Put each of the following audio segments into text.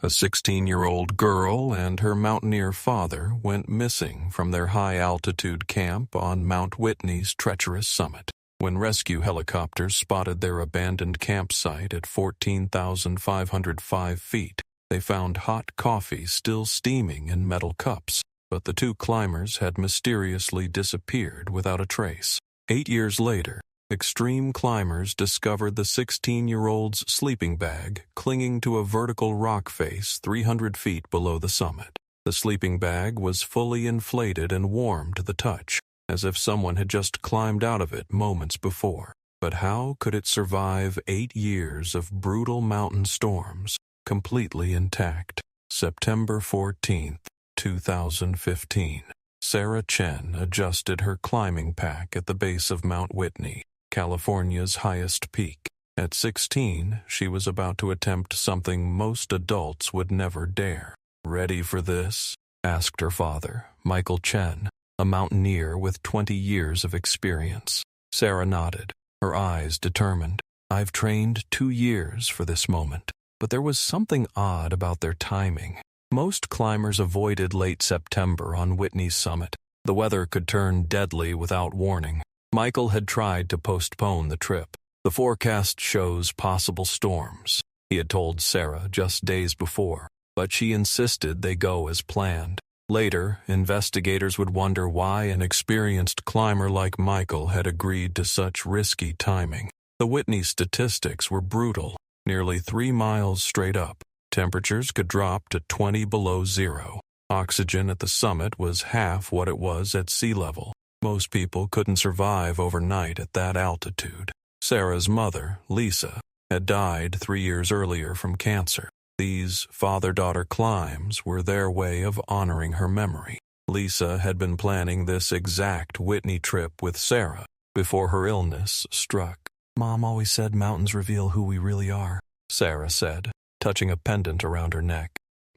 A 16-year-old girl and her mountaineer father went missing from their high-altitude camp on Mount Whitney's treacherous summit. When rescue helicopters spotted their abandoned campsite at 14,505 feet, they found hot coffee still steaming in metal cups, but the two climbers had mysteriously disappeared without a trace. 8 years later, extreme climbers discovered the 16-year-old's sleeping bag clinging to a vertical rock face 300 feet below the summit. The sleeping bag was fully inflated and warm to the touch, as if someone had just climbed out of it moments before. But how could it survive 8 years of brutal mountain storms, completely intact? September 14th, 2015. Sarah Chen adjusted her climbing pack at the base of Mount Whitney, California's highest peak. At 16, she was about to attempt something most adults would never dare. "Ready for this?" asked her father, Michael Chen, a mountaineer with 20 years of experience. Sarah nodded, her eyes determined. "I've trained 2 years for this moment." But there was something odd about their timing. Most climbers avoided late September on Whitney's summit. The weather could turn deadly without warning. Michael had tried to postpone the trip. "The forecast shows possible storms," he had told Sarah just days before, but she insisted they go as planned. Later, investigators would wonder why an experienced climber like Michael had agreed to such risky timing. The Whitney statistics were brutal. Nearly 3 miles straight up, temperatures could drop to 20 below zero. Oxygen at the summit was half what it was at sea level. Most people couldn't survive overnight at that altitude. Sarah's mother, Lisa, had died 3 years earlier from cancer. These father-daughter climbs were their way of honoring her memory. Lisa had been planning this exact Whitney trip with Sarah before her illness struck. "Mom always said mountains reveal who we really are," Sarah said, touching a pendant around her neck.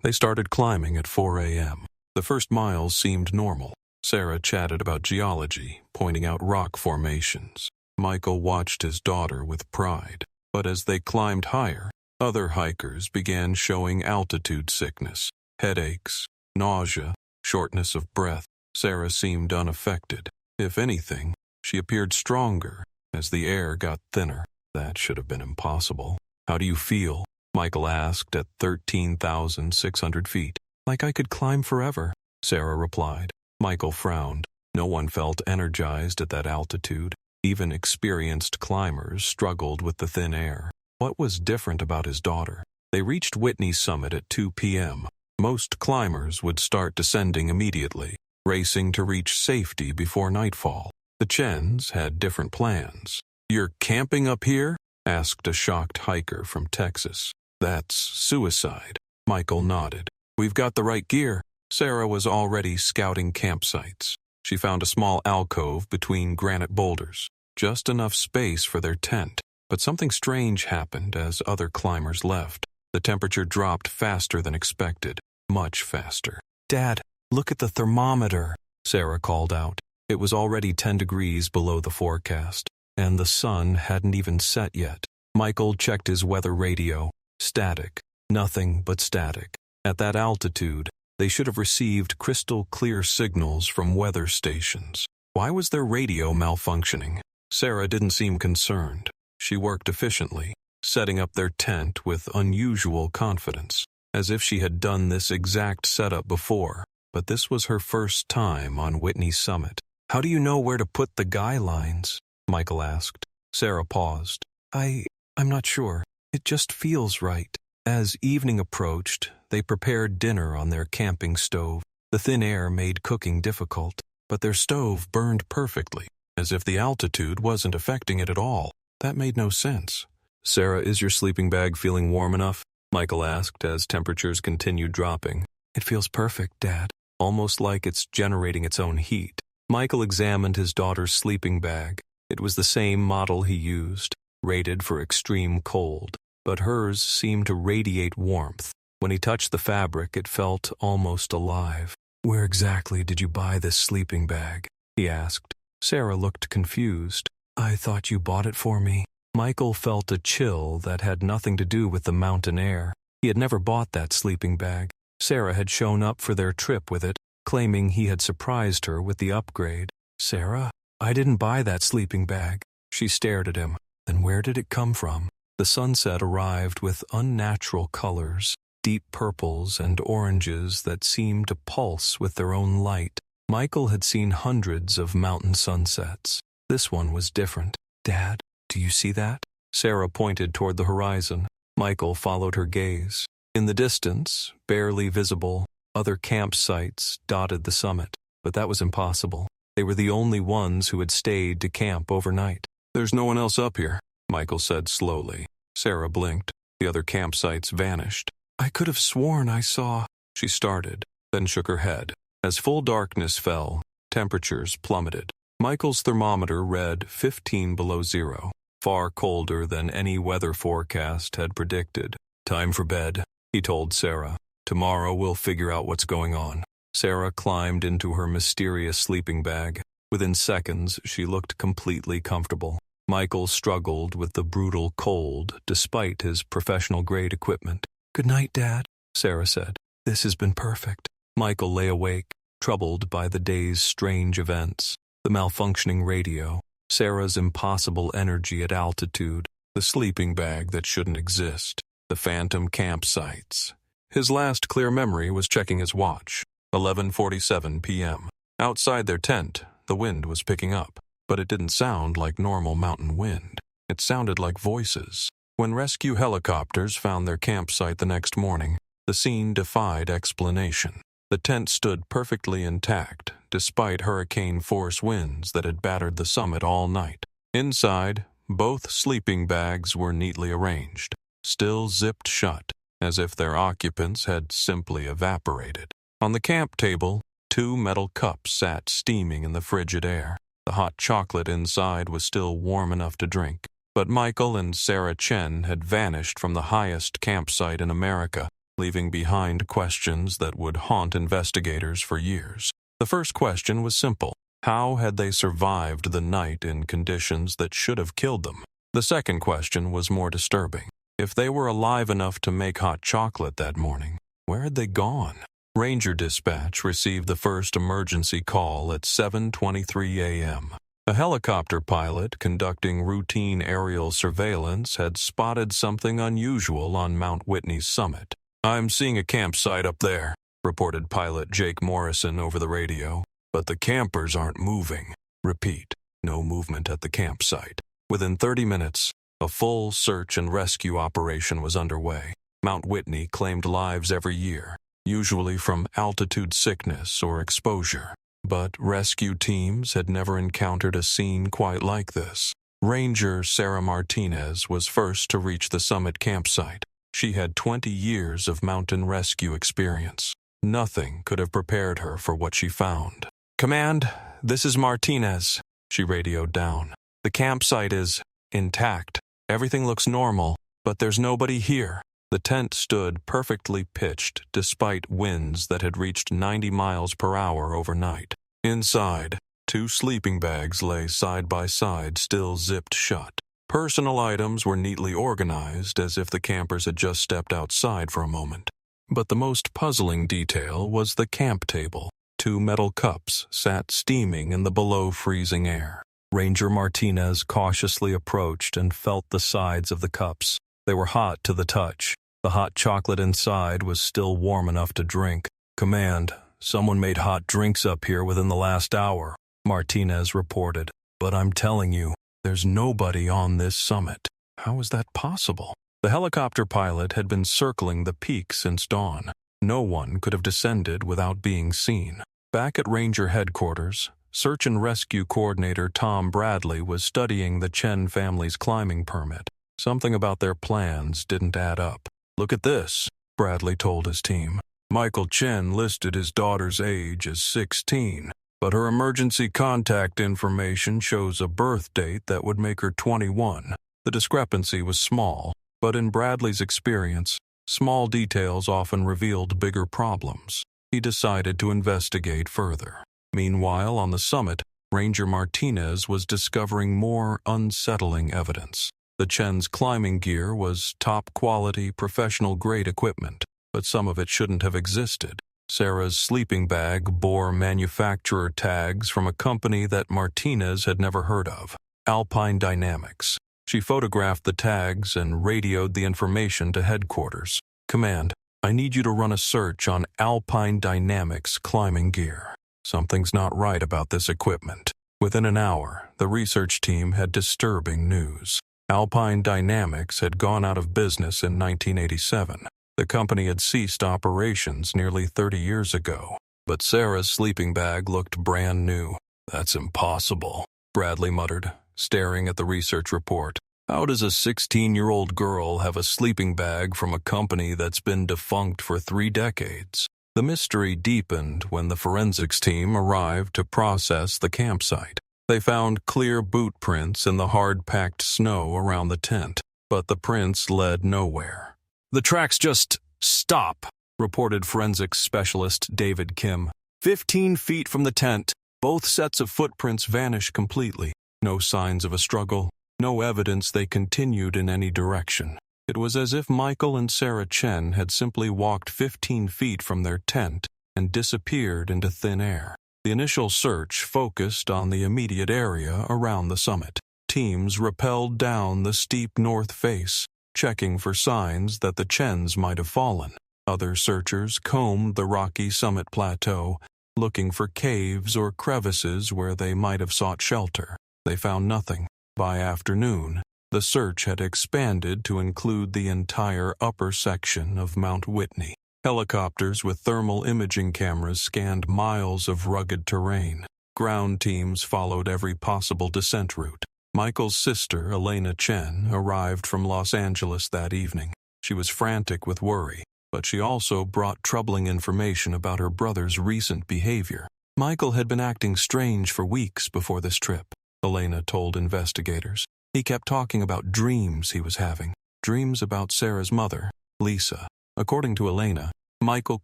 They started climbing at 4 a.m. The first miles seemed normal. Sarah chatted about geology, pointing out rock formations. Michael watched his daughter with pride. But as they climbed higher, other hikers began showing altitude sickness, headaches, nausea, shortness of breath. Sarah seemed unaffected. If anything, she appeared stronger as the air got thinner. That should have been impossible. "How do you feel?" Michael asked at 13,600 feet. "Like I could climb forever," Sarah replied. Michael frowned. No one felt energized at that altitude. Even experienced climbers struggled with the thin air. What was different about his daughter? They reached Whitney's summit at 2 p.m. Most climbers would start descending immediately, racing to reach safety before nightfall. The Chens had different plans. "You're camping up here?" asked a shocked hiker from Texas. "That's suicide." Michael nodded. "We've got the right gear." Sarah was already scouting campsites. She found a small alcove between granite boulders, just enough space for their tent. But something strange happened as other climbers left. The temperature dropped faster than expected, much faster. "Dad, look at the thermometer," Sarah called out. It was already 10 degrees below the forecast, and the sun hadn't even set yet. Michael checked his weather radio. Static. Nothing but static. At that altitude, they should have received crystal-clear signals from weather stations. Why was their radio malfunctioning? Sarah didn't seem concerned. She worked efficiently, setting up their tent with unusual confidence, as if she had done this exact setup before. But this was her first time on Whitney's summit. "How do you know where to put the guy lines?" Michael asked. Sarah paused. I'm not sure. It just feels right." As evening approached, they prepared dinner on their camping stove. The thin air made cooking difficult, but their stove burned perfectly, as if the altitude wasn't affecting it at all. That made no sense. "Sarah, is your sleeping bag feeling warm enough?" Michael asked as temperatures continued dropping. "It feels perfect, Dad." Almost like it's generating its own heat. Michael examined his daughter's sleeping bag. It was the same model he used, rated for extreme cold, but hers seemed to radiate warmth. When he touched the fabric, it felt almost alive. "Where exactly did you buy this sleeping bag?" he asked. Sarah looked confused. "I thought you bought it for me." Michael felt a chill that had nothing to do with the mountain air. He He had never bought that sleeping bag. Sarah had shown up for their trip with it, claiming he had surprised her with the upgrade. "Sarah, I didn't buy that sleeping bag." She stared at him. "Then where did it come from?" The sunset arrived with unnatural colors, deep purples and oranges that seemed to pulse with their own light. Michael had seen hundreds of mountain sunsets. This one was different. "Dad, do you see that?" Sarah pointed toward the horizon. Michael followed her gaze. In the distance, barely visible, other campsites dotted the summit, but that was impossible. They were the only ones who had stayed to camp overnight. "There's no one else up here," Michael said slowly. Sarah blinked. The other campsites vanished. "I could have sworn I saw—" She started, then shook her head. As full darkness fell, temperatures plummeted. Michael's thermometer read 15 below zero, far colder than any weather forecast had predicted. "Time for bed," he told Sarah. "Tomorrow we'll figure out what's going on." Sarah climbed into her mysterious sleeping bag. Within seconds, she looked completely comfortable. Michael struggled with the brutal cold despite his professional-grade equipment. "Good night, Dad," Sarah said. "This has been perfect." Michael lay awake, troubled by the day's strange events. The malfunctioning radio, Sarah's impossible energy at altitude, the sleeping bag that shouldn't exist, the phantom campsites. His last clear memory was checking his watch. 11:47 p.m. Outside their tent, the wind was picking up, but it didn't sound like normal mountain wind. It sounded like voices. When rescue helicopters found their campsite the next morning, the scene defied explanation. The tent stood perfectly intact, despite hurricane-force winds that had battered the summit all night. Inside, both sleeping bags were neatly arranged, still zipped shut, as if their occupants had simply evaporated. On the camp table, 2 metal cups sat steaming in the frigid air. The hot chocolate inside was still warm enough to drink, but Michael and Sarah Chen had vanished from the highest campsite in America, leaving behind questions that would haunt investigators for years. The first question was simple. How had they survived the night in conditions that should have killed them? The second question was more disturbing. If they were alive enough to make hot chocolate that morning, where had they gone? Ranger Dispatch received the first emergency call at 7:23 a.m. A helicopter pilot conducting routine aerial surveillance had spotted something unusual on Mount Whitney's summit. "I'm seeing a campsite up there," reported pilot Jake Morrison over the radio. "But the campers aren't moving." Repeat, no movement at the campsite. Within 30 minutes, a full search and rescue operation was underway. Mount Whitney claimed lives every year, usually from altitude sickness or exposure. But rescue teams had never encountered a scene quite like this. Ranger Sarah Martinez was first to reach the summit campsite. She had 20 years of mountain rescue experience. Nothing could have prepared her for what she found. "Command, this is Martinez," she radioed down. "The campsite is intact. Everything looks normal, but there's nobody here." The tent stood perfectly pitched despite winds that had reached 90 miles per hour overnight. Inside, 2 sleeping bags lay side by side, still zipped shut. Personal items were neatly organized as if the campers had just stepped outside for a moment. But the most puzzling detail was the camp table. 2 metal cups sat steaming in the below-freezing air. Ranger Martinez cautiously approached and felt the sides of the cups. They were hot to the touch. The hot chocolate inside was still warm enough to drink. "Command, someone made hot drinks up here within the last hour," Martinez reported. "But I'm telling you, there's nobody on this summit." How is that possible? The helicopter pilot had been circling the peak since dawn. No one could have descended without being seen. Back at Ranger headquarters, Search and Rescue Coordinator Tom Bradley was studying the Chen family's climbing permit. Something about their plans didn't add up. "Look at this," Bradley told his team. "Michael Chen listed his daughter's age as 16, but her emergency contact information shows a birth date that would make her 21. The discrepancy was small, but in Bradley's experience, small details often revealed bigger problems. He decided to investigate further. Meanwhile, on the summit, Ranger Martinez was discovering more unsettling evidence. The Chen's climbing gear was top-quality, professional-grade equipment, but some of it shouldn't have existed. Sarah's sleeping bag bore manufacturer tags from a company that Martinez had never heard of, Alpine Dynamics. She photographed the tags and radioed the information to headquarters. "Command, I need you to run a search on Alpine Dynamics climbing gear. Something's not right about this equipment." Within an hour, the research team had disturbing news. Alpine Dynamics had gone out of business in 1987. The company had ceased operations nearly 30 years ago. But Sarah's sleeping bag looked brand new. "That's impossible," Bradley muttered, staring at the research report. "How does a 16-year-old girl have a sleeping bag from a company that's been defunct for 3 decades? The mystery deepened when the forensics team arrived to process the campsite. They found clear boot prints in the hard-packed snow around the tent, but the prints led nowhere. "The tracks just stop," reported forensics specialist David Kim. 15 feet from the tent, both sets of footprints vanished completely. No signs of a struggle, no evidence they continued in any direction. It was as if Michael and Sarah Chen had simply walked 15 feet from their tent and disappeared into thin air. The initial search focused on the immediate area around the summit. Teams rappelled down the steep north face, checking for signs that the Chens might have fallen. Other searchers combed the rocky summit plateau, looking for caves or crevices where they might have sought shelter. They found nothing. By afternoon, the search had expanded to include the entire upper section of Mount Whitney. Helicopters with thermal imaging cameras scanned miles of rugged terrain. Ground teams followed every possible descent route. Michael's sister, Elena Chen, arrived from Los Angeles that evening. She was frantic with worry, but she also brought troubling information about her brother's recent behavior. Michael had been acting strange for weeks before this trip, Elena told investigators. He kept talking about dreams he was having, dreams about Sarah's mother, Lisa. According to Elena, Michael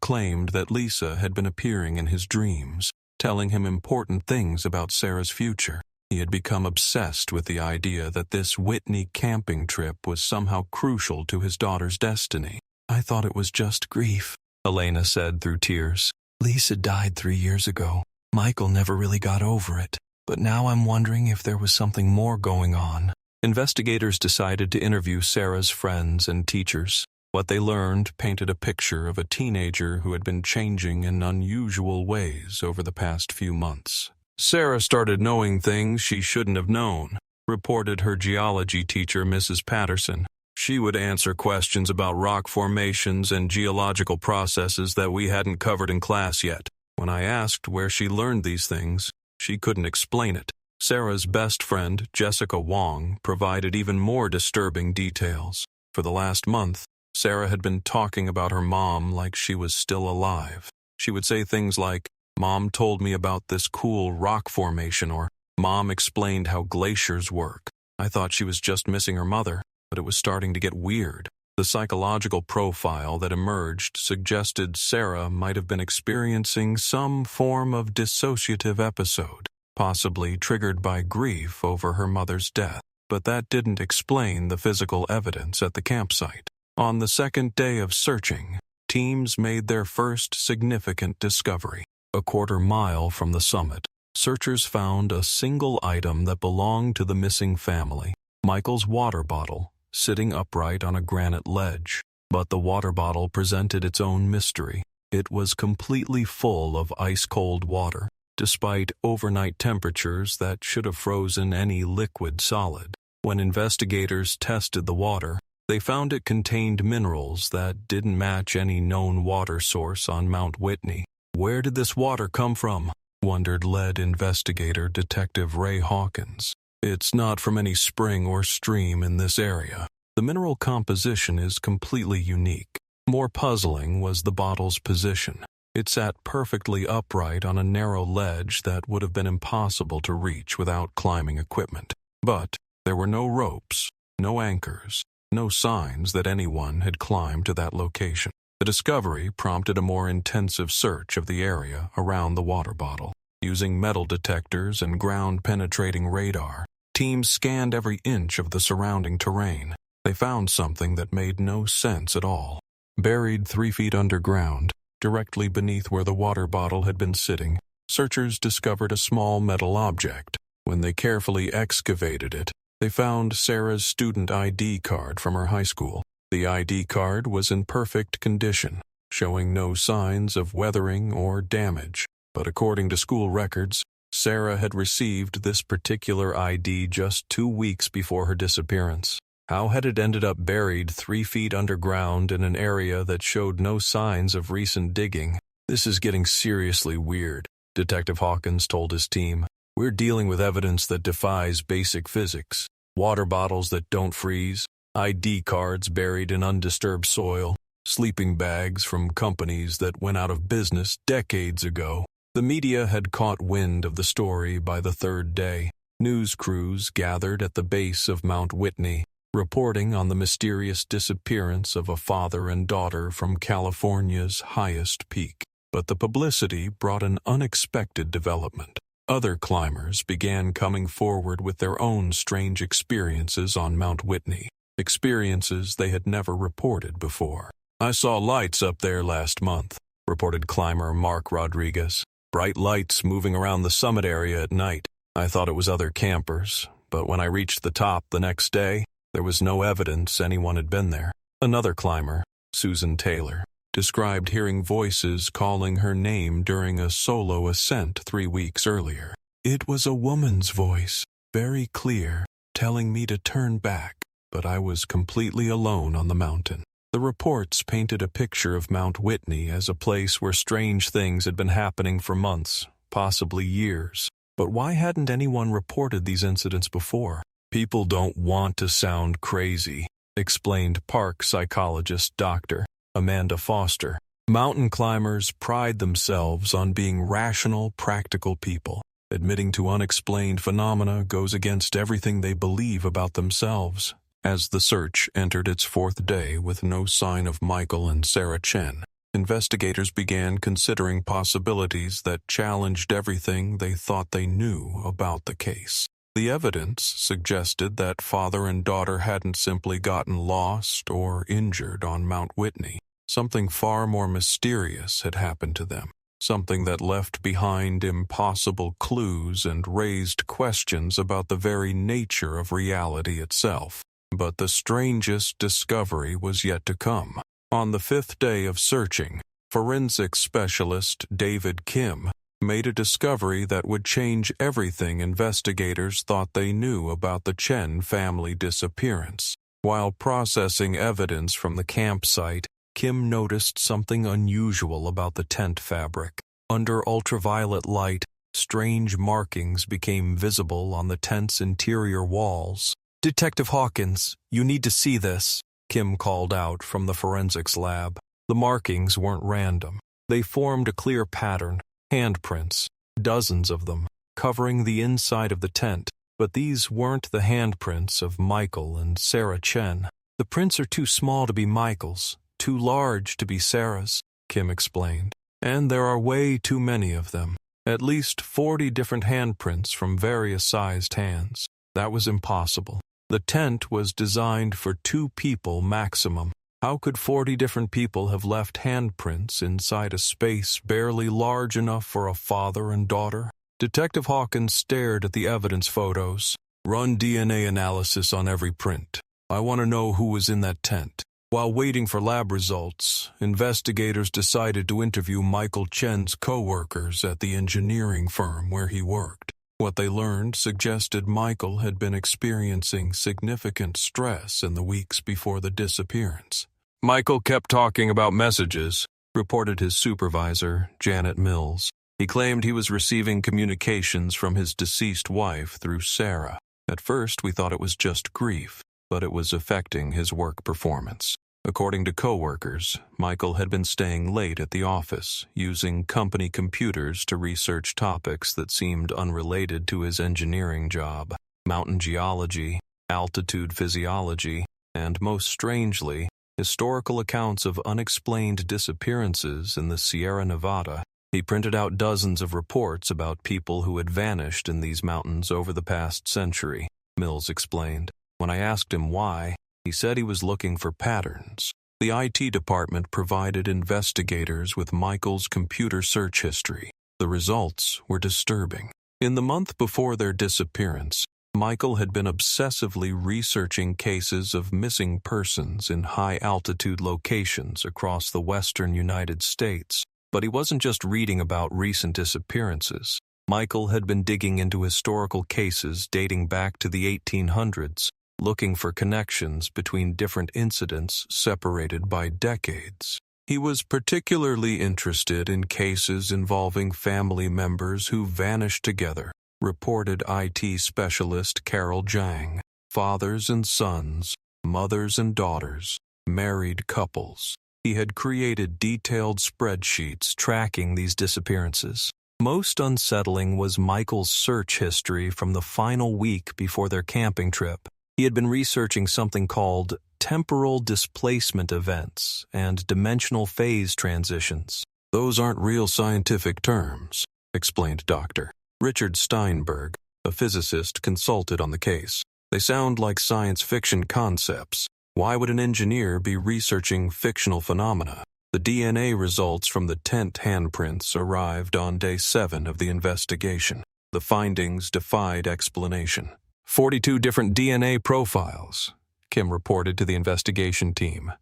claimed that Lisa had been appearing in his dreams, telling him important things about Sarah's future. He had become obsessed with the idea that this Whitney camping trip was somehow crucial to his daughter's destiny. "I thought it was just grief," Elena said through tears. "Lisa died 3 years ago. Michael never really got over it. But now I'm wondering if there was something more going on." Investigators decided to interview Sarah's friends and teachers. What they learned painted a picture of a teenager who had been changing in unusual ways over the past few months. "Sarah started knowing things she shouldn't have known," reported her geology teacher, Mrs. Patterson. "She would answer questions about rock formations and geological processes that we hadn't covered in class yet. When I asked where she learned these things, she couldn't explain it." Sarah's best friend, Jessica Wong, provided even more disturbing details. For the last month, Sarah had been talking about her mom like she was still alive. She would say things like, "Mom told me about this cool rock formation," or "Mom explained how glaciers work." I thought she was just missing her mother, but it was starting to get weird. The psychological profile that emerged suggested Sarah might have been experiencing some form of dissociative episode, possibly triggered by grief over her mother's death. But that didn't explain the physical evidence at the campsite. On the second day of searching, teams made their first significant discovery. A quarter-mile from the summit, searchers found a single item that belonged to the missing family, Michael's water bottle, sitting upright on a granite ledge. But the water bottle presented its own mystery. It was completely full of ice-cold water, despite overnight temperatures that should have frozen any liquid solid. When investigators tested the water, they found it contained minerals that didn't match any known water source on Mount Whitney. "Where did this water come from?" wondered lead investigator Detective Ray Hawkins. "It's not from any spring or stream in this area. The mineral composition is completely unique." More puzzling was the bottle's position. It sat perfectly upright on a narrow ledge that would have been impossible to reach without climbing equipment. But there were no ropes, no anchors, no signs that anyone had climbed to that location. The discovery prompted a more intensive search of the area around the water bottle. Using metal detectors and ground-penetrating radar, Teams scanned every inch of the surrounding terrain. They found something that made no sense at all. Buried 3 feet underground, directly beneath where the water bottle had been sitting, searchers discovered a small metal object. When they carefully excavated it, they found Sarah's student ID card from her high school. The ID card was in perfect condition, showing no signs of weathering or damage. But according to school records, Sarah had received this particular ID just 2 weeks before her disappearance. How had it ended up buried 3 feet underground in an area that showed no signs of recent digging? "This is getting seriously weird," Detective Hawkins told his team. "We're dealing with evidence that defies basic physics. Water bottles that don't freeze, ID cards buried in undisturbed soil, sleeping bags from companies that went out of business decades ago." The media had caught wind of the story by the 3rd day. News crews gathered at the base of Mount Whitney, reporting on the mysterious disappearance of a father and daughter from California's highest peak. But the publicity brought an unexpected development. Other climbers began coming forward with their own strange experiences on Mount Whitney, experiences they had never reported before. "I saw lights up there last month," reported climber Mark Rodriguez. "Bright lights moving around the summit area at night. I thought it was other campers, but when I reached the top the next day, there was no evidence anyone had been there." Another climber, Susan Taylor, described hearing voices calling her name during a solo ascent 3 weeks earlier. "It was a woman's voice, very clear, telling me to turn back, but I was completely alone on the mountain." The reports painted a picture of Mount Whitney as a place where strange things had been happening for months, possibly years. But why hadn't anyone reported these incidents before? "People don't want to sound crazy," explained park psychologist Dr. Amanda Foster. "Mountain climbers pride themselves on being rational, practical people. Admitting to unexplained phenomena goes against everything they believe about themselves." As the search entered its 4th day with no sign of Michael and Sarah Chen, investigators began considering possibilities that challenged everything they thought they knew about the case. The evidence suggested that father and daughter hadn't simply gotten lost or injured on Mount Whitney. Something far more mysterious had happened to them, something that left behind impossible clues and raised questions about the very nature of reality itself. But the strangest discovery was yet to come. On the 5th day of searching, forensic specialist David Kim made a discovery that would change everything investigators thought they knew about the Chen family disappearance. While processing evidence from the campsite, Kim noticed something unusual about the tent fabric. Under ultraviolet light, strange markings became visible on the tent's interior walls. "Detective Hawkins, you need to see this," Kim called out from the forensics lab. The markings weren't random. They formed a clear pattern, handprints, dozens of them, covering the inside of the tent. But these weren't the handprints of Michael and Sarah Chen. "The prints are too small to be Michael's, too large to be Sarah's," Kim explained. "And there are way too many of them. At least 40 different handprints from various sized hands. That was impossible. The tent was designed for 2 people maximum. How could 40 different people have left handprints inside a space barely large enough for a father and daughter?" Detective Hawkins stared at the evidence photos. "Run DNA analysis on every print. I want to know who was in that tent." While waiting for lab results, investigators decided to interview Michael Chen's co-workers at the engineering firm where he worked. What they learned suggested Michael had been experiencing significant stress in the weeks before the disappearance. "Michael kept talking about messages," reported his supervisor, Janet Mills. "He claimed he was receiving communications from his deceased wife through Sarah. At first we thought it was just grief, but it was affecting his work performance." According to coworkers, Michael had been staying late at the office, using company computers to research topics that seemed unrelated to his engineering job: mountain geology, altitude physiology, and most strangely, historical accounts of unexplained disappearances in the Sierra Nevada. He printed out dozens of reports about people who had vanished in these mountains over the past century. Mills explained. When I asked him why, he said he was looking for patterns. The IT department provided investigators with Michael's computer search history. The results were disturbing. In the month before their disappearance, Michael had been obsessively researching cases of missing persons in high-altitude locations across the western United States. But he wasn't just reading about recent disappearances. Michael had been digging into historical cases dating back to the 1800s, looking for connections between different incidents separated by decades. He was particularly interested in cases involving family members who vanished together, reported IT specialist Carol Zhang. Fathers and sons, mothers and daughters, married couples. He had created detailed spreadsheets tracking these disappearances. Most unsettling was Michael's search history from the final week before their camping trip. He had been researching something called temporal displacement events and dimensional phase transitions. Those aren't real scientific terms, explained Dr. Richard Steinberg, a physicist, consulted on the case. They sound like science fiction concepts. Why would an engineer be researching fictional phenomena? The DNA results from the tent handprints arrived on day 7 of the investigation. The findings defied explanation. 42 different DNA profiles, Kim reported to the investigation team.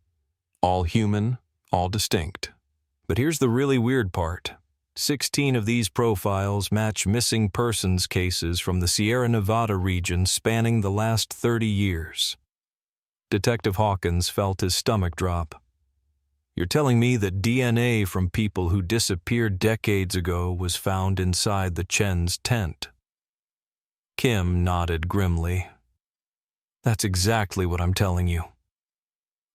All human, all distinct. But here's the really weird part. 16 of these profiles match missing persons cases from the Sierra Nevada region spanning the last 30 years. Detective Hawkins felt his stomach drop. You're telling me that DNA from people who disappeared decades ago was found inside the Chen's tent? Kim nodded grimly. That's exactly what I'm telling you.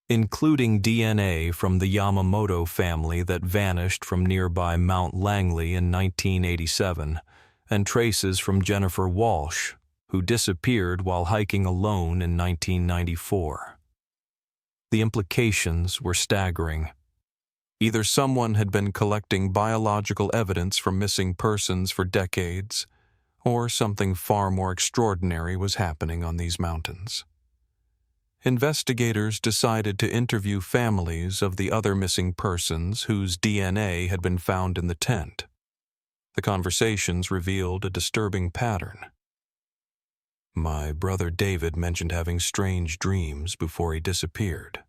Including DNA from the Yamamoto family that vanished from nearby Mount Langley in 1987, and traces from Jennifer Walsh, who disappeared while hiking alone in 1994. The implications were staggering. Either someone had been collecting biological evidence from missing persons for decades, or something far more extraordinary was happening on these mountains. Investigators decided to interview families of the other missing persons whose DNA had been found in the tent. The conversations revealed a disturbing pattern. My brother David mentioned having strange dreams before he disappeared,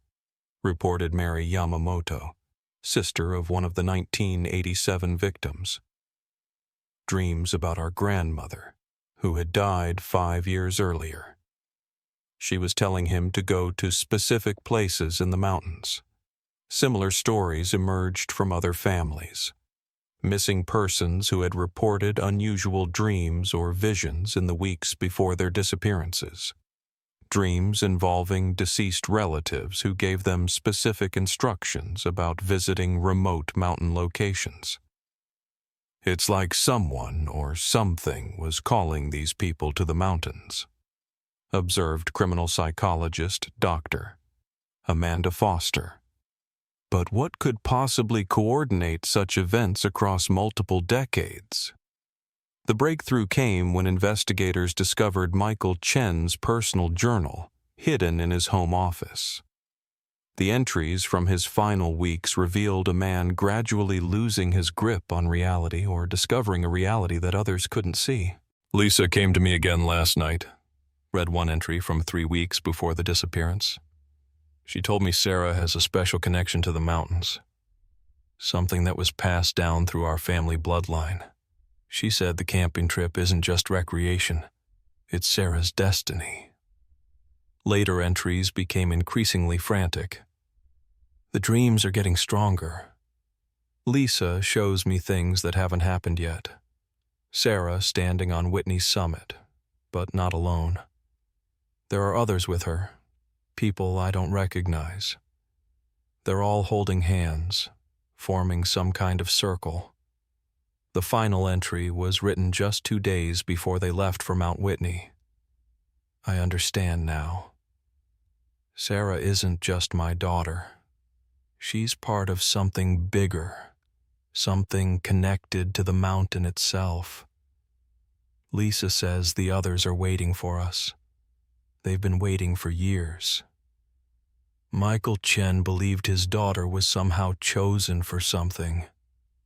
reported Mary Yamamoto, sister of one of the 1987 victims. Dreams about our grandmother, who had died 5 years earlier. She was telling him to go to specific places in the mountains. Similar stories emerged from other families. Missing persons who had reported unusual dreams or visions in the weeks before their disappearances. Dreams involving deceased relatives who gave them specific instructions about visiting remote mountain locations. It's like someone or something was calling these people to the mountains, observed criminal psychologist Dr. Amanda Foster. But what could possibly coordinate such events across multiple decades? The breakthrough came when investigators discovered Michael Chen's personal journal, hidden in his home office. The entries from his final weeks revealed a man gradually losing his grip on reality or discovering a reality that others couldn't see. Lisa came to me again last night, read one entry from 3 weeks before the disappearance. She told me Sarah has a special connection to the mountains, something that was passed down through our family bloodline. She said the camping trip isn't just recreation, it's Sarah's destiny. Later entries became increasingly frantic. The dreams are getting stronger. Lisa shows me things that haven't happened yet. Sarah standing on Whitney's summit, but not alone. There are others with her, people I don't recognize. They're all holding hands, forming some kind of circle. The final entry was written just 2 days before they left for Mount Whitney. I understand now. Sarah isn't just my daughter. She's part of something bigger, something connected to the mountain itself. Lisa says the others are waiting for us, they've been waiting for years. Michael Chen believed his daughter was somehow chosen for something,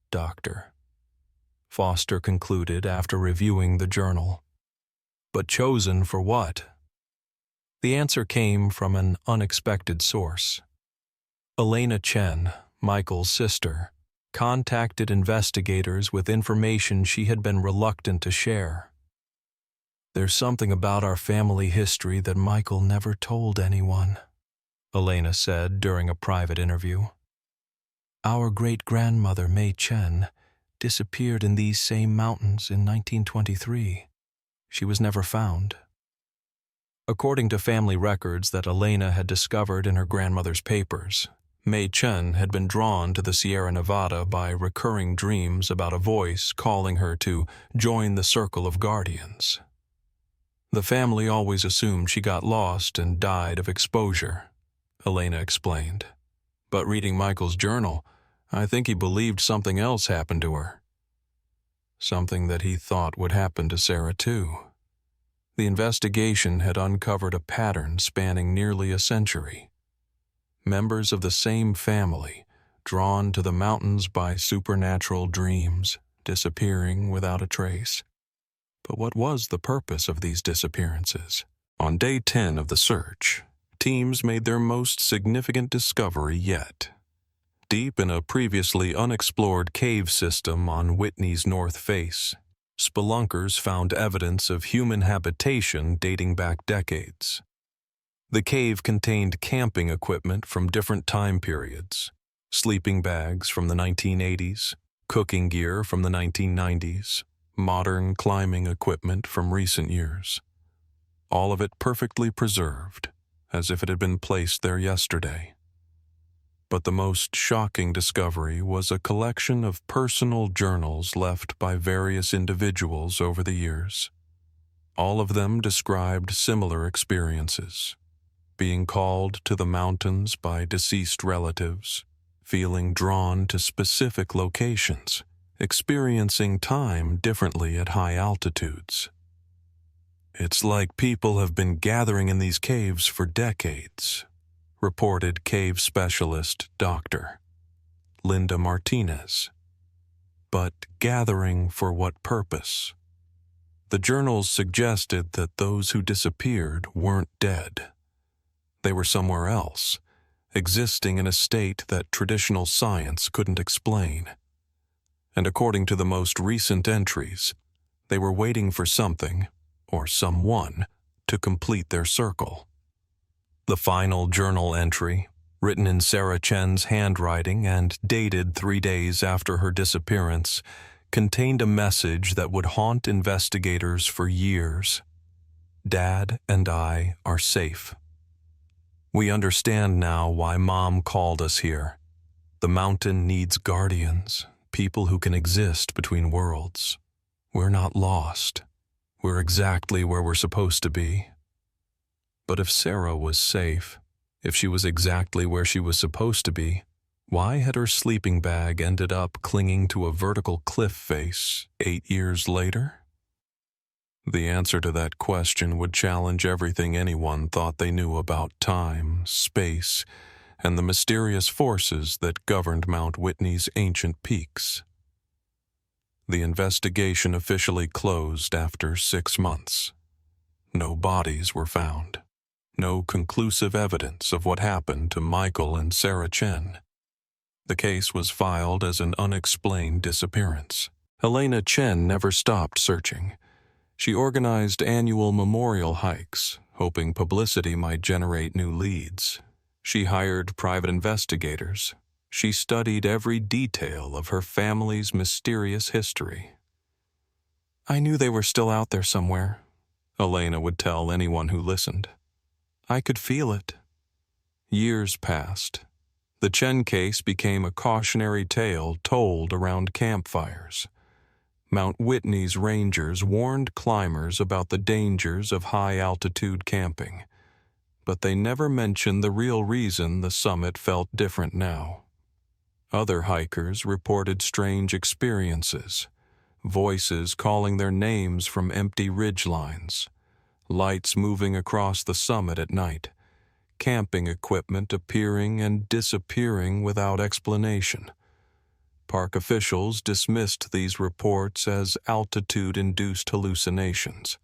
Doctor Foster concluded after reviewing the journal. But chosen for what? The answer came from an unexpected source. Elena Chen, Michael's sister, contacted investigators with information she had been reluctant to share. "There's something about our family history that Michael never told anyone," Elena said during a private interview. "Our great-grandmother, Mei Chen, disappeared in these same mountains in 1923. She was never found." According to family records that Elena had discovered in her grandmother's papers, Mei Chen had been drawn to the Sierra Nevada by recurring dreams about a voice calling her to join the circle of guardians. "The family always assumed she got lost and died of exposure," Elena explained. "But reading Michael's journal, I think he believed something else happened to her. Something that he thought would happen to Sarah too." The investigation had uncovered a pattern spanning nearly a century. Members of the same family, drawn to the mountains by supernatural dreams, disappearing without a trace. But what was the purpose of these disappearances? On day 10 of the search, teams made their most significant discovery yet. Deep in a previously unexplored cave system on Whitney's north face, spelunkers found evidence of human habitation dating back decades. The cave contained camping equipment from different time periods, sleeping bags from the 1980s, cooking gear from the 1990s, modern climbing equipment from recent years. All of it perfectly preserved, as if it had been placed there yesterday. But the most shocking discovery was a collection of personal journals left by various individuals over the years. All of them described similar experiences: being called to the mountains by deceased relatives, feeling drawn to specific locations, experiencing time differently at high altitudes. "It's like people have been gathering in these caves for decades," reported cave specialist Dr. Linda Martinez. But gathering for what purpose? The journals suggested that those who disappeared weren't dead. They were somewhere else, existing in a state that traditional science couldn't explain. And according to the most recent entries, they were waiting for something, or someone, to complete their circle. The final journal entry, written in Sarah Chen's handwriting and dated 3 days after her disappearance, contained a message that would haunt investigators for years. "Dad and I are safe. We understand now why Mom called us here. The mountain needs guardians, people who can exist between worlds. We're not lost. We're exactly where we're supposed to be." But if Sarah was safe, if she was exactly where she was supposed to be, why had her sleeping bag ended up clinging to a vertical cliff face 8 years later? The answer to that question would challenge everything anyone thought they knew about time, space, and the mysterious forces that governed Mount Whitney's ancient peaks. The investigation officially closed after 6 months. No bodies were found. No conclusive evidence of what happened to Michael and Sarah Chen. The case was filed as an unexplained disappearance. Elena Chen never stopped searching. She organized annual memorial hikes, hoping publicity might generate new leads. She hired private investigators. She studied every detail of her family's mysterious history. "I knew they were still out there somewhere," Elena would tell anyone who listened. "I could feel it." Years passed. The Chen case became a cautionary tale told around campfires. Mount Whitney's rangers warned climbers about the dangers of high-altitude camping, but they never mentioned the real reason the summit felt different now. Other hikers reported strange experiences, voices calling their names from empty ridgelines, lights moving across the summit at night, camping equipment appearing and disappearing without explanation. Park officials dismissed these reports as altitude-induced hallucinations.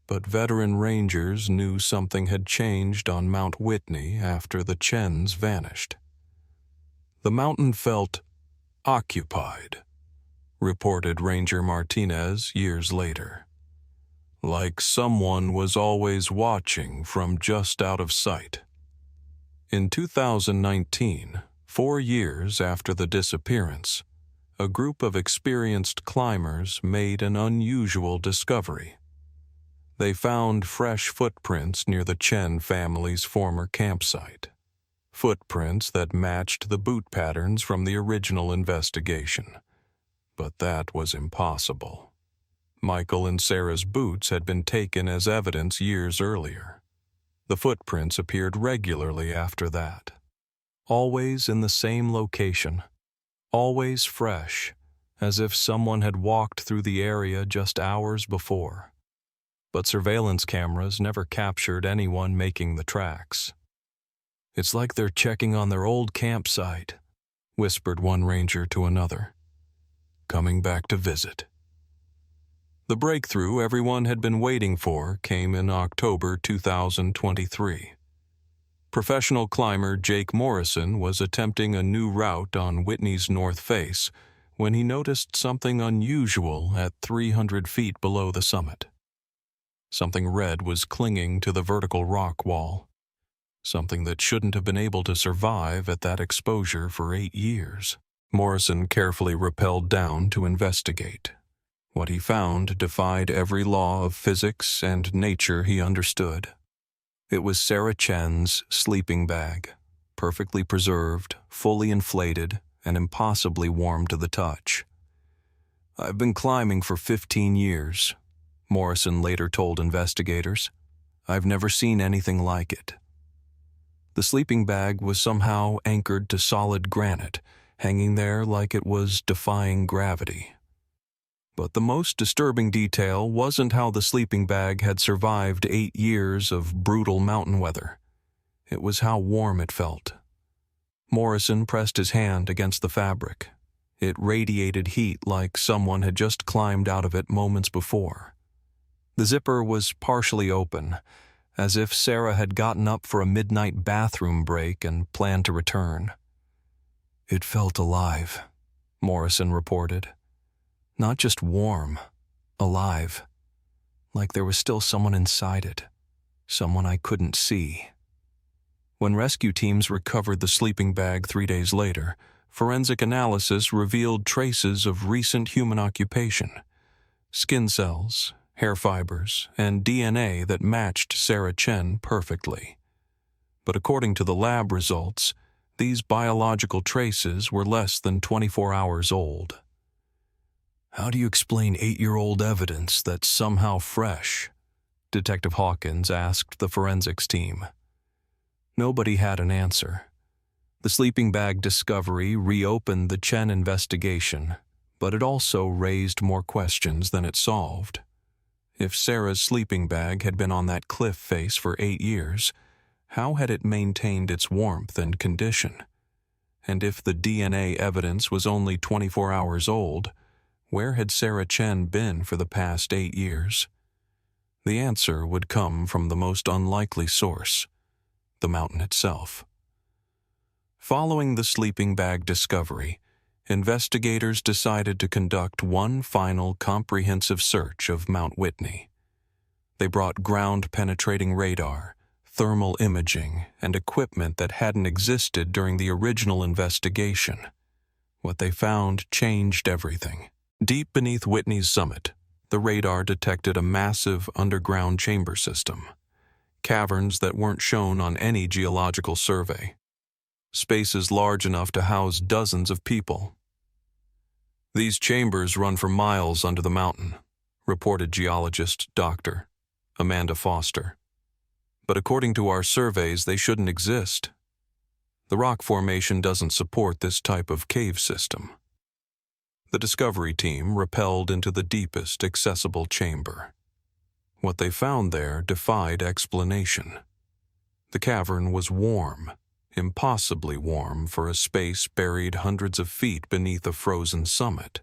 But veteran rangers knew something had changed on Mount Whitney after the Chens vanished. The mountain felt occupied, reported Ranger Martinez years later. Like someone was always watching from just out of sight. In 2019, 4 years after the disappearance, a group of experienced climbers made an unusual discovery. They found fresh footprints near the Chen family's former campsite. Footprints that matched the boot patterns from the original investigation. But that was impossible. Michael and Sarah's boots had been taken as evidence years earlier. The footprints appeared regularly after that. Always in the same location. Always fresh, as if someone had walked through the area just hours before. But surveillance cameras never captured anyone making the tracks. "It's like they're checking on their old campsite," whispered one ranger to another. "Coming back to visit." The breakthrough everyone had been waiting for came in October 2023. Professional climber Jake Morrison was attempting a new route on Whitney's north face when he noticed something unusual at 300 feet below the summit. Something red was clinging to the vertical rock wall. Something that shouldn't have been able to survive at that exposure for 8 years. Morrison carefully rappelled down to investigate. What he found defied every law of physics and nature he understood. It was Sarah Chen's sleeping bag, perfectly preserved, fully inflated, and impossibly warm to the touch. "I've been climbing for 15 years, Morrison later told investigators. "I've never seen anything like it." The sleeping bag was somehow anchored to solid granite, hanging there like it was defying gravity. But the most disturbing detail wasn't how the sleeping bag had survived 8 years of brutal mountain weather. It was how warm it felt. Morrison pressed his hand against the fabric. It radiated heat like someone had just climbed out of it moments before. The zipper was partially open, as if Sarah had gotten up for a midnight bathroom break and planned to return. "It felt alive," Morrison reported. "Not just warm, alive. Like there was still someone inside it, someone I couldn't see." When rescue teams recovered the sleeping bag 3 days later, forensic analysis revealed traces of recent human occupation. Skin cells, hair fibers, and DNA that matched Sarah Chen perfectly. But according to the lab results, these biological traces were less than 24 hours old. "How do you explain 8-year-old evidence that's somehow fresh?" Detective Hawkins asked the forensics team. Nobody had an answer. The sleeping bag discovery reopened the Chen investigation, but it also raised more questions than it solved. If Sarah's sleeping bag had been on that cliff face for 8 years, how had it maintained its warmth and condition? And if the DNA evidence was only 24 hours old, where had Sarah Chen been for the past 8 years? The answer would come from the most unlikely source, the mountain itself. Following the sleeping bag discovery, investigators decided to conduct one final comprehensive search of Mount Whitney. They brought ground-penetrating radar, thermal imaging, and equipment that hadn't existed during the original investigation. What they found changed everything. Deep beneath Whitney's summit, the radar detected a massive underground chamber system. Caverns that weren't shown on any geological survey. Spaces large enough to house dozens of people. "These chambers run for miles under the mountain," reported geologist Dr. Amanda Foster. "But according to our surveys, they shouldn't exist. The rock formation doesn't support this type of cave system." The discovery team rappelled into the deepest accessible chamber. What they found there defied explanation. The cavern was warm, impossibly warm for a space buried hundreds of feet beneath a frozen summit.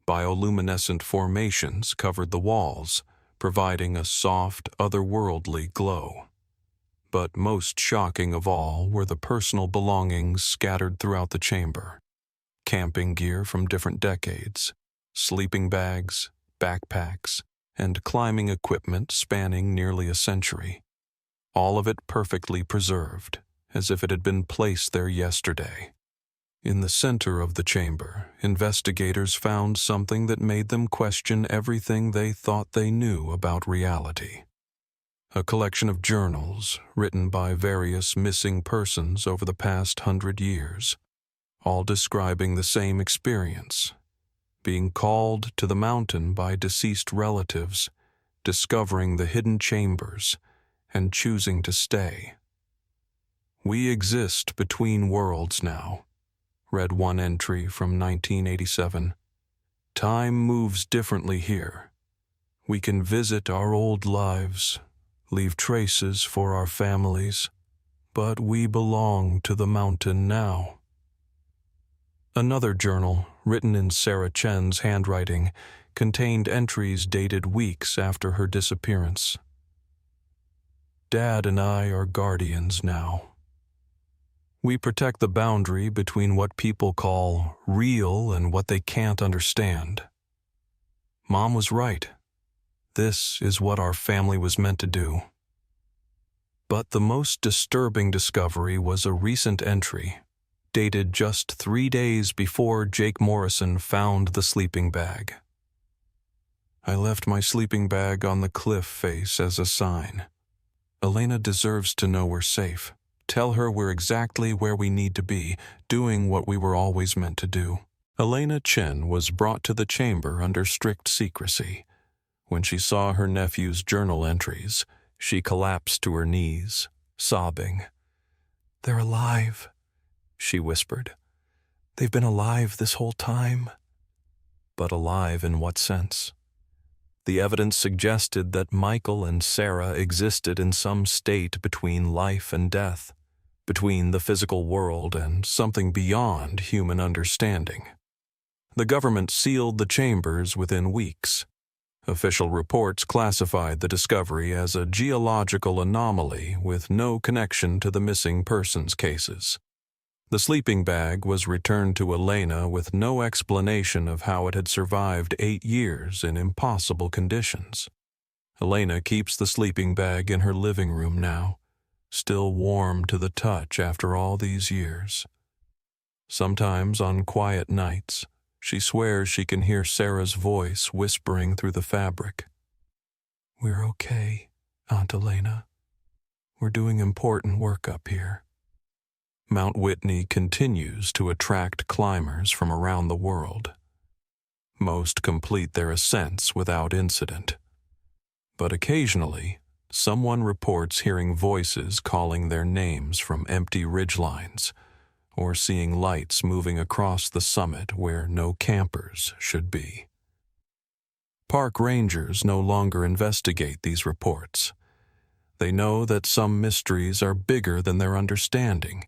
Bioluminescent formations covered the walls, providing a soft, otherworldly glow. But most shocking of all were the personal belongings scattered throughout the chamber. Camping gear from different decades, sleeping bags, backpacks, and climbing equipment spanning nearly a century. All of it perfectly preserved, as if it had been placed there yesterday. In the center of the chamber, investigators found something that made them question everything they thought they knew about reality. A collection of journals written by various missing persons over the past 100 years, all describing the same experience, being called to the mountain by deceased relatives, discovering the hidden chambers, and choosing to stay. "We exist between worlds now," read one entry from 1987. "Time moves differently here. We can visit our old lives, leave traces for our families, but we belong to the mountain now." Another journal, written in Sarah Chen's handwriting, contained entries dated weeks after her disappearance. "Dad and I are guardians now. We protect the boundary between what people call real and what they can't understand. Mom was right. This is what our family was meant to do." But the most disturbing discovery was a recent entry, dated just 3 days before Jake Morrison found the sleeping bag. "I left my sleeping bag on the cliff face as a sign. Elena deserves to know we're safe. Tell her we're exactly where we need to be, doing what we were always meant to do." Elena Chen was brought to the chamber under strict secrecy. When she saw her nephew's journal entries, she collapsed to her knees, sobbing. "They're alive," she whispered. "They've been alive this whole time." But alive in what sense? The evidence suggested that Michael and Sarah existed in some state between life and death, between the physical world and something beyond human understanding. The government sealed the chambers within weeks. Official reports classified the discovery as a geological anomaly with no connection to the missing persons cases. The sleeping bag was returned to Elena with no explanation of how it had survived 8 years in impossible conditions. Elena keeps the sleeping bag in her living room now, still warm to the touch after all these years. Sometimes on quiet nights, she swears she can hear Sarah's voice whispering through the fabric. "We're okay, Aunt Elena. We're doing important work up here." Mount Whitney continues to attract climbers from around the world. Most complete their ascents without incident. But occasionally, someone reports hearing voices calling their names from empty ridgelines, or seeing lights moving across the summit where no campers should be. Park rangers no longer investigate these reports. They know that some mysteries are bigger than their understanding,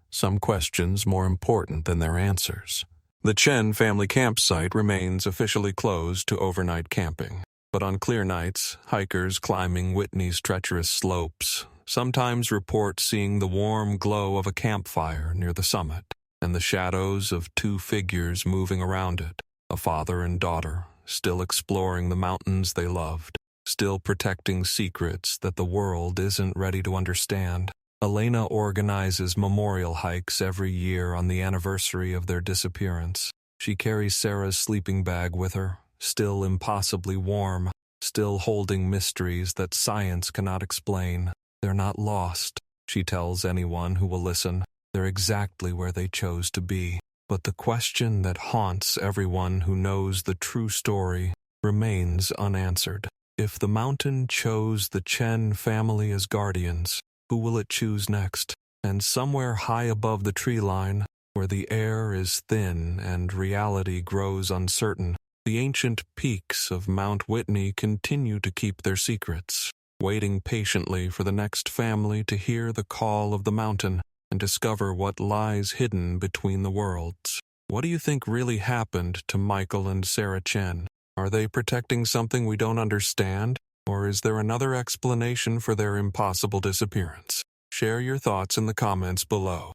some questions more important than their answers. The Chen family campsite remains officially closed to overnight camping, but on clear nights, hikers climbing Whitney's treacherous slopes sometimes report seeing the warm glow of a campfire near the summit and the shadows of 2 figures moving around it, a father and daughter, still exploring the mountains they loved, still protecting secrets that the world isn't ready to understand. Elena organizes memorial hikes every year on the anniversary of their disappearance. She carries Sarah's sleeping bag with her, still impossibly warm, still holding mysteries that science cannot explain. They're not lost, she tells anyone who will listen. They're exactly where they chose to be. But the question that haunts everyone who knows the true story remains unanswered. If the mountain chose the Chen family as guardians, who will it choose next? And somewhere high above the tree line, where the air is thin and reality grows uncertain, The ancient peaks of Mount Whitney continue to keep their secrets, waiting patiently for the next family to hear the call of the mountain and discover what lies hidden between the worlds. What do you think really happened to Michael and Sarah Chen? Are they protecting something we don't understand, or is there another explanation for their impossible disappearance? Share your thoughts in the comments below.